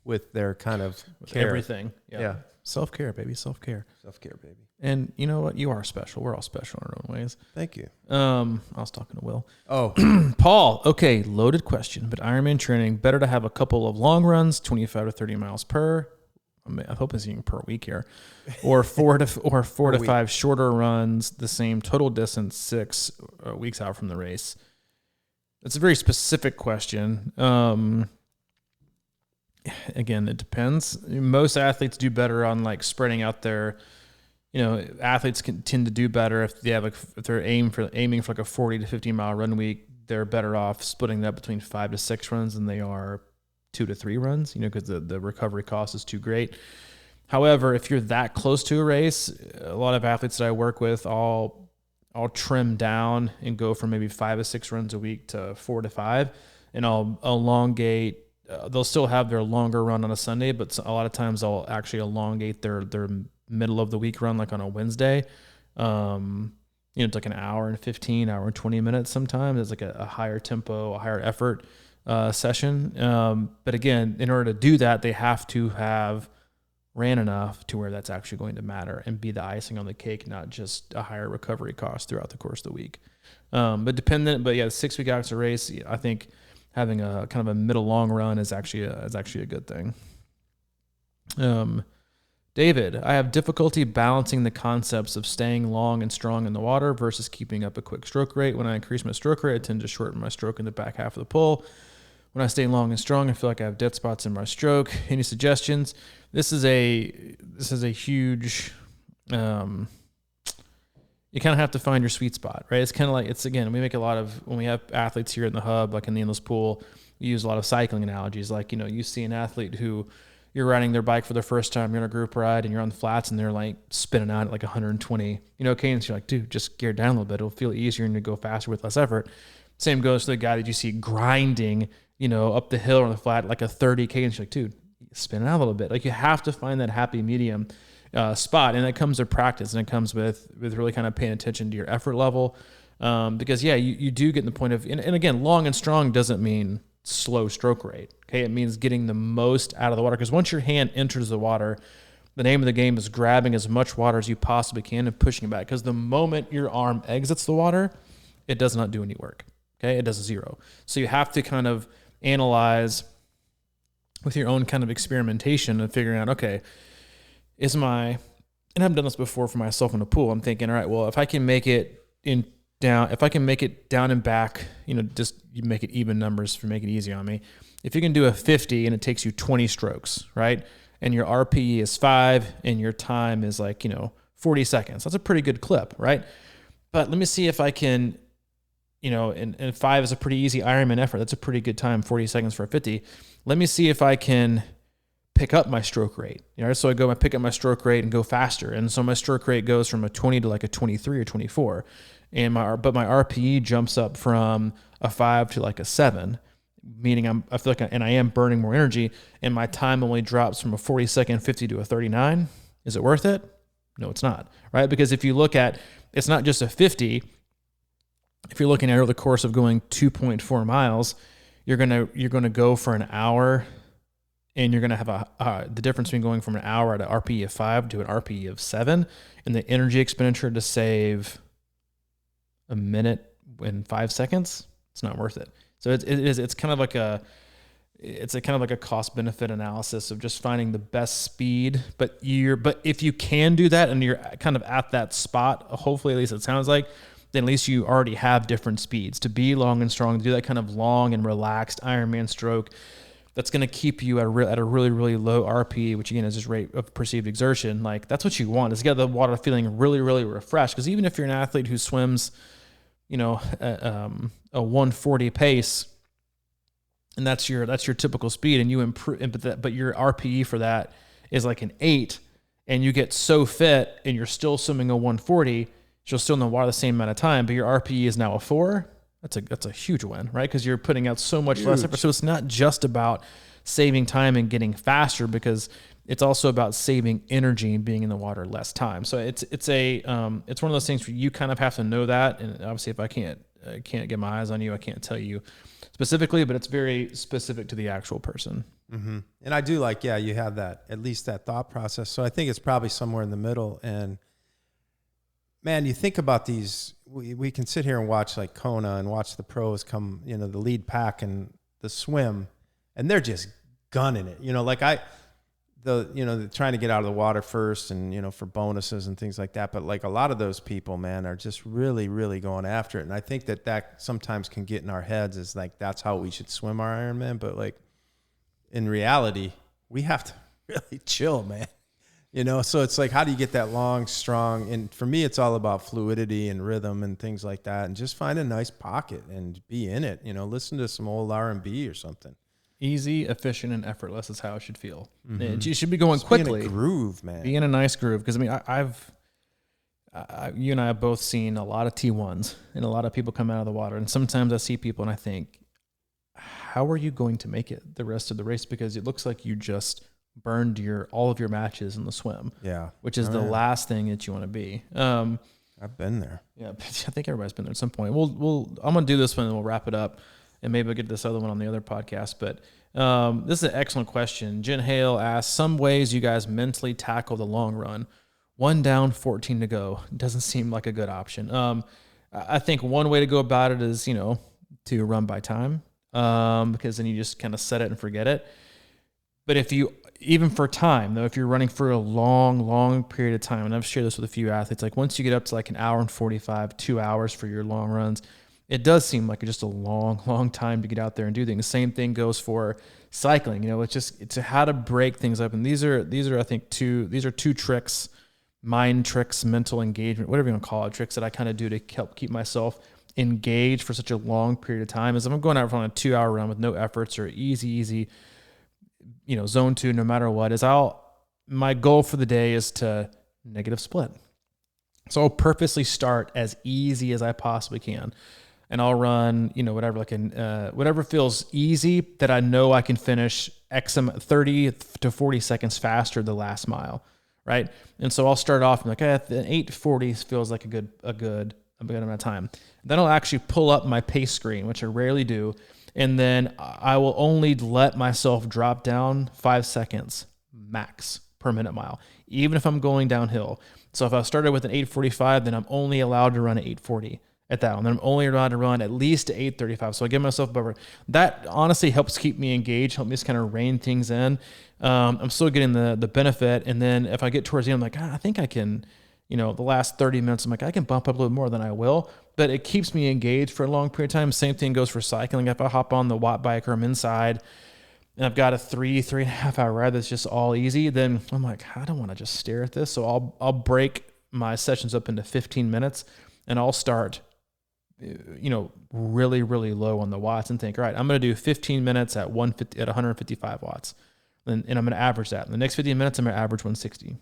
with their kind of care. Everything. Yeah. Self-care, baby. Self-care. Self-care, baby. And you know what? You are special. We're all special in our own ways. Thank you. I was talking to Will. Oh. Paul, okay, loaded question, but Ironman training, better to have a couple of long runs, 25 to 30 miles per, I hope it's even per week here, or four to five shorter runs, the same total distance 6 weeks out from the race. That's a very specific question. Again, it depends. Most athletes do better on spreading out their, athletes can tend to do better if they're aiming for a 40 to 50 mile run week. They're better off splitting that between 5 to 6 runs than they are 2 to 3 runs, because the recovery cost is too great. However, if you're that close to a race, a lot of athletes that I work with, I'll trim down and go from maybe 5 to 6 runs a week to 4 to 5. and I'll elongate. They'll still have their longer run on a Sunday, but a lot of times I'll actually elongate their middle of the week run, like on a Wednesday. It's like an hour and 15, hour and 20 minutes sometimes. It's like a higher tempo, a higher effort session. But again, in order to do that, they have to have ran enough to where that's actually going to matter and be the icing on the cake, not just a higher recovery cost throughout the course of the week. But yeah, 6 week Oxford race, I think having a kind of a middle long run is actually a good thing. David, I have difficulty balancing the concepts of staying long and strong in the water versus keeping up a quick stroke rate. When I increase my stroke rate, I tend to shorten my stroke in the back half of the pull. When I stay long and strong, I feel like I have dead spots in my stroke. Any suggestions? This is a huge, you kind of have to find your sweet spot, right? It's kind of like, we make a lot of, when we have athletes here in the hub, like in the endless pool, we use a lot of cycling analogies. Like, you see an athlete who you're riding their bike for the first time, you're on a group ride and you're on the flats and they're like spinning out at like 120, cadence. You're like, dude, just gear down a little bit. It'll feel easier and you go faster with less effort. Same goes to the guy that you see grinding, up the hill or on the flat, like a 30 cadence. You're like, dude, spin it out a little bit. Like, you have to find that happy medium spot. And that comes with practice, and it comes with really kind of paying attention to your effort level. Because you do get in the point of, and again, long and strong doesn't mean slow stroke rate. Okay. It means getting the most out of the water. Because once your hand enters the water, the name of the game is grabbing as much water as you possibly can and pushing it back. Because the moment your arm exits the water, it does not do any work. Okay. It does zero. So you have to kind of analyze with your own kind of experimentation and figuring out, okay, and I've done this before for myself in the pool. I'm thinking, all right, well, if I can make it down and back, just you make it even numbers for make it easy on me. If you can do a 50 and it takes you 20 strokes, right? And your RPE is 5 and your time is 40 seconds. That's a pretty good clip, right? But let me see if I can, and 5 is a pretty easy Ironman effort. That's a pretty good time, 40 seconds for a 50. Let me see if I can pick up my stroke rate. So I pick up my stroke rate and go faster. And so my stroke rate goes from a 20 to like a 23 or 24. But my RPE jumps up from a 5 to like a 7, meaning I feel like I am burning more energy, and my time only drops from a 40-second 50 to a 39. Is it worth it? No, it's not, right? Because if you look at, it's not just a 50. If you're looking at over the course of going 2.4 miles, you're gonna go for an hour, and you're gonna have the difference between going from an hour at an RPE of 5 to an RPE of 7, and the energy expenditure to save a minute and 5 seconds, it's not worth it. So it's kind of like a cost benefit analysis of just finding the best speed. But if you can do that and you're kind of at that spot, hopefully at least it sounds like, then at least you already have different speeds to be long and strong, to do that kind of long and relaxed Ironman stroke. That's going to keep you at a really, really low RPE, which again is just rate of perceived exertion. Like, that's what you want, is to get the water feeling really, really refreshed. Because even if you're an athlete who swims, a 140 pace, and that's your typical speed, and you improve, but your RPE for that is like an 8, and you get so fit, and you're still swimming a 140, you're still in the water the same amount of time, but your RPE is now a 4. That's a huge win, right? Because you're putting out so much less effort. So it's not just about saving time and getting faster, because it's also about saving energy and being in the water less time. So it's one of those things where you kind of have to know that. And obviously, if I can't get my eyes on you, I can't tell you specifically, but it's very specific to the actual person. Mm-hmm. And I do like, you have that, at least that thought process. So I think it's probably somewhere in the middle. And man, you think about these, we can sit here and watch like Kona and watch the pros come, the lead pack and the swim, and they're just gunning it. They're trying to get out of the water first and, for bonuses and things like that. But like a lot of those people, man, are just really, really going after it. And I think that sometimes can get in our heads, is like, that's how we should swim our Ironman. But like in reality, we have to really chill, man. So it's like, how do you get that long, strong? And for me, it's all about fluidity and rhythm and things like that. And just find a nice pocket and be in it, listen to some old R&B or something. Easy, efficient, and effortless is how it should feel. Mm-hmm. You should be going just quickly. Be in a groove, man. Be in a nice groove. Because you and I have both seen a lot of T1s and a lot of people come out of the water. And sometimes I see people and I think, how are you going to make it the rest of the race? Because it looks like you just burned all of your matches in the swim. Yeah. Which is the last thing that you want to be. I've been there. Yeah, I think everybody's been there at some point. I'm gonna do this one and we'll wrap it up, and maybe we'll get this other one on the other podcast. But this is an excellent question. Jen Hale asks, some ways you guys mentally tackle the long run. 1 down, 14 to go. Doesn't seem like a good option. I think one way to go about it is, to run by time, because then you just kind of set it and forget it. But even for time, though, if you're running for a long, long period of time, and I've shared this with a few athletes, like once you get up to like an hour and 45, 2 hours for your long runs, it does seem like just a long, long time to get out there and do things. Same thing goes for cycling. It's how to break things up. And these are I think two tricks, mind tricks, mental engagement, whatever you want to call it, tricks that I kind of do to help keep myself engaged for such a long period of time. As if I'm going out on a 2 hour run with no efforts or easy, zone 2, no matter what, my goal for the day is to negative split. So I'll purposely start as easy as I possibly can. And I'll run, whatever, whatever feels easy that I know I can finish 30 to 40 seconds faster the last mile. Right. And so I'll start off and the 8:40 feels like a good amount of time. Then I'll actually pull up my pace screen, which I rarely do. And then I will only let myself drop down 5 seconds max per minute mile, even if I'm going downhill. So if I started with an 8:45, then I'm only allowed to run at 8:40 at that one. Then I'm only allowed to run at least 8:35. So I give myself over. That honestly helps keep me engaged, help me just kind of rein things in. I'm still getting the benefit. And then if I get towards the end, I'm like, I think I can, the last 30 minutes, I'm like, I can bump up a little more than I will. But it keeps me engaged for a long period of time. Same thing goes for cycling. If I hop on the watt bike or I'm inside and I've got a 3.5 hour ride that's just all easy, then I'm like, I don't want to just stare at this. So I'll break my sessions up into 15 minutes and I'll start, really, really low on the watts and think, all right, I'm going to do 15 minutes at 155 watts. And I'm going to average that. In the next 15 minutes, I'm going to average 160.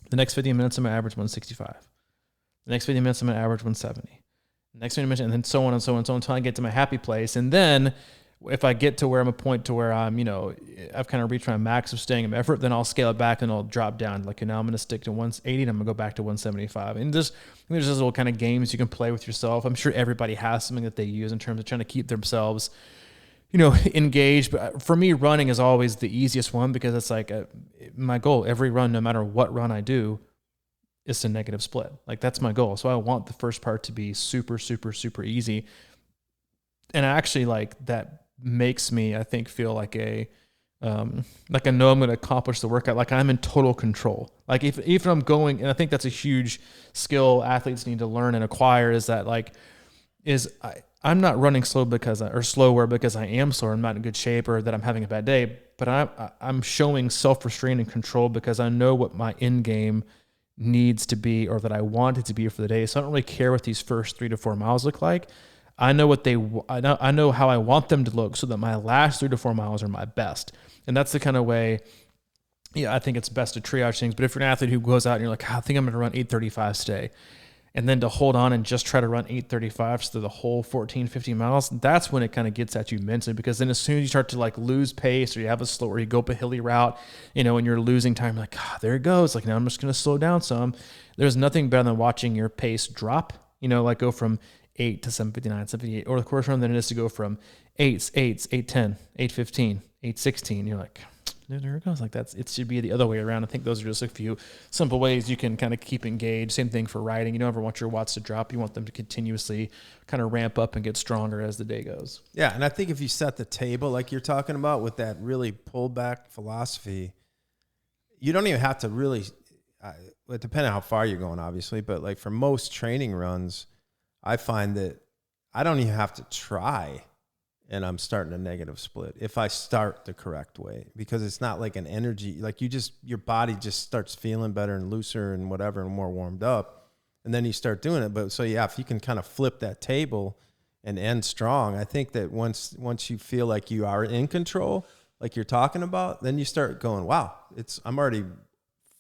The next 15 minutes, I'm going to average 165. The next 15 minutes, I'm going to average 170. The next 15 minutes, and then so on and so on and so on until I get to my happy place. And then if I get to where I'm a point to where I'm, I've kind of reached my max of staying in effort, then I'll scale it back and I'll drop down. Like, now I'm going to stick to 180 and I'm going to go back to 175. And there's these little kind of games you can play with yourself. I'm sure everybody has something that they use in terms of trying to keep themselves, engaged. But for me, running is always the easiest one because it's like my goal every run, no matter what run I do, is to negative split. Like, that's my goal. So I want the first part to be super, super, super easy. And actually, that makes me, I think, feel like I know I'm going to accomplish the workout. Like, I'm in total control. Like, if I'm going, and I think that's a huge skill athletes need to learn and acquire, is that I'm not running slower because I am sore, I'm not in good shape, or that I'm having a bad day, but I'm showing self-restraint and control because I know what my end game needs to be, or that I want it to be for the day. So I don't really care what these first 3 to 4 miles look like. I know I know how I want them to look so that my last 3 to 4 miles are my best. And that's the kind of way, I think it's best to triage things. But if you're an athlete who goes out and you're like, I think I'm going to run 8:35 today, and then to hold on and just try to run 8:35 through the whole 14, 15 miles, that's when it kind of gets at you mentally. Because then as soon as you start to lose pace, or you have a slow, or you go up a hilly route, and you're losing time, like, there it goes. Like, now I'm just going to slow down some. There's nothing better than watching your pace drop, go from 8 to 7:59, 7:58, or the course run than it is to go from 8s, 8:10, 8:15, 8:16. You're like, there it goes. Like, it should be the other way around. I think those are just a few simple ways you can kind of keep engaged. Same thing for riding. You don't ever want your watts to drop. You want them to continuously kind of ramp up and get stronger as the day goes. Yeah, and I think if you set the table like you're talking about with that really pulled back philosophy, you don't even have to really, it depends on how far you're going, obviously, but for most training runs, I find that I don't even have to try, and I'm starting a negative split if I start the correct way, because it's not like an energy, your body just starts feeling better and looser and whatever and more warmed up, and then you start doing it. But so if you can kind of flip that table and end strong, I think that once you feel like you are in control, like you're talking about, then you start going, wow, I'm already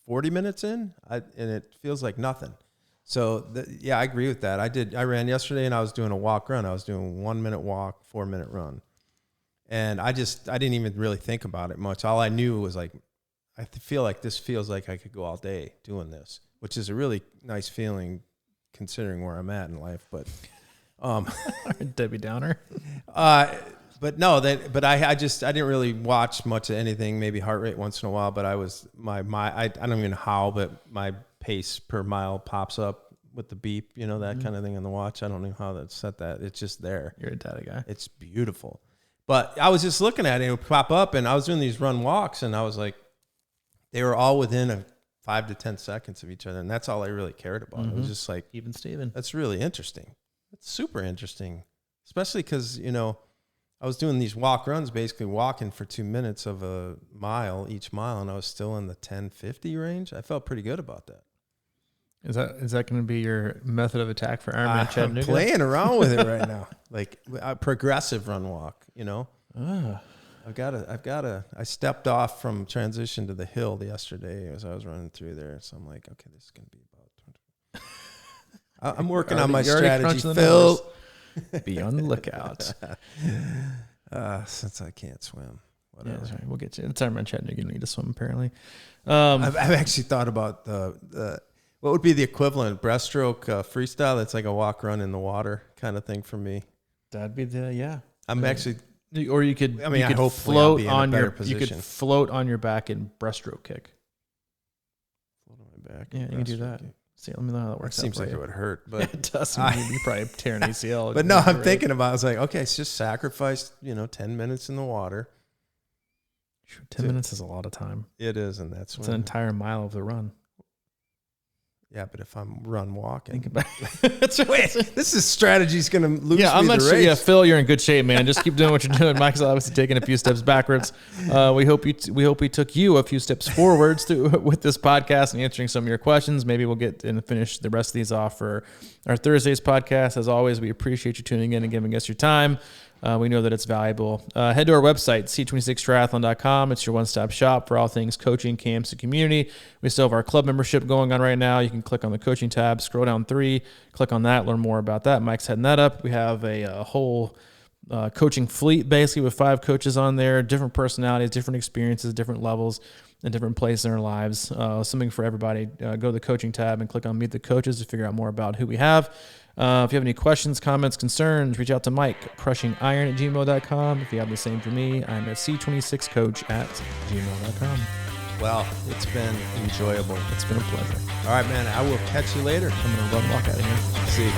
40 minutes in, and it feels like nothing. So I agree with that. I ran yesterday and I was doing a walk run. I was doing 1 minute walk, 4 minute run. And I didn't even really think about it much. All I knew was like, I feel like this feels like I could go all day doing this, which is a really nice feeling considering where I'm at in life. But Debbie Downer. But no, I didn't really watch much of anything, maybe heart rate once in a while, but I don't even know how, but my pace per mile pops up with the beep, you know, that kind of thing on the watch. I don't know how to set that. It's just there. You're a data guy. It's beautiful. But I was just looking at it, and it would pop up, and I was doing these run walks, and I was like, they were all within 5 to 10 seconds of each other, and that's all I really cared about. It was just like, even Steven. That's really interesting. It's super interesting, especially because, you know, I was doing these walk runs, basically walking for 2 minutes of a mile each mile, and I was still in the 10:50 range. I felt pretty good about that. Is that going to be your method of attack for Ironman Chattanooga? I'm playing around with it right now, like a progressive run walk. You know, I stepped off from transition to the hill yesterday as I was running through there, so I'm like, okay, this is going to be about 20. I'm working on my strategy, Phil. Be on the lookout. Since I can't swim, whatever. Yeah, that's right. We'll get you. It's Ironman Chattanooga. You don't need to swim, apparently. I've actually thought about the what would be the equivalent breaststroke freestyle. That's like a walk run in the water kind of thing for me. That'd be I'm actually, or you could. I mean, you could hopefully I'll float be in on a better your. position. You could float on your back in breaststroke kick. Float on my back. Yeah, you can do that. See, let me know how that works. It seems like it would hurt, but it does. You probably tear an ACL. But no, I'm thinking about. I was like, okay, it's just sacrifice. 10 minutes in the water. 10 minutes is a lot of time. It is, and it's an entire mile of the run. Yeah, but if I'm walking. Think about it. That's right. This is strategy's going to lose I'm me not the sure. race. Yeah, Phil, you're in good shape, man. Just keep doing what you're doing. Mike's obviously taking a few steps backwards. We hope we took you a few steps forwards with this podcast and answering some of your questions. Maybe we'll get and finish the rest of these off for our Thursday's podcast. As always, we appreciate you tuning in and giving us your time. We know that it's valuable. Head to our website, C26triathlon.com. It's your one-stop shop for all things coaching, camps, and community. We still have our club membership going on right now. You can click on the coaching tab, scroll down 3, click on that, learn more about that. Mike's heading that up. We have a whole coaching fleet, basically, with 5 coaches on there, different personalities, different experiences, different levels, and different places in our lives. Something for everybody. Go to the coaching tab and click on Meet the Coaches to figure out more about who we have. If you have any questions, comments, concerns, reach out to Mike, crushingiron@gmail.com. If you have the same for me, I'm at C26coach@gmail.com. Well, it's been enjoyable. It's been a pleasure. All right, man. I will catch you later. I'm going to run walk out of here. See you.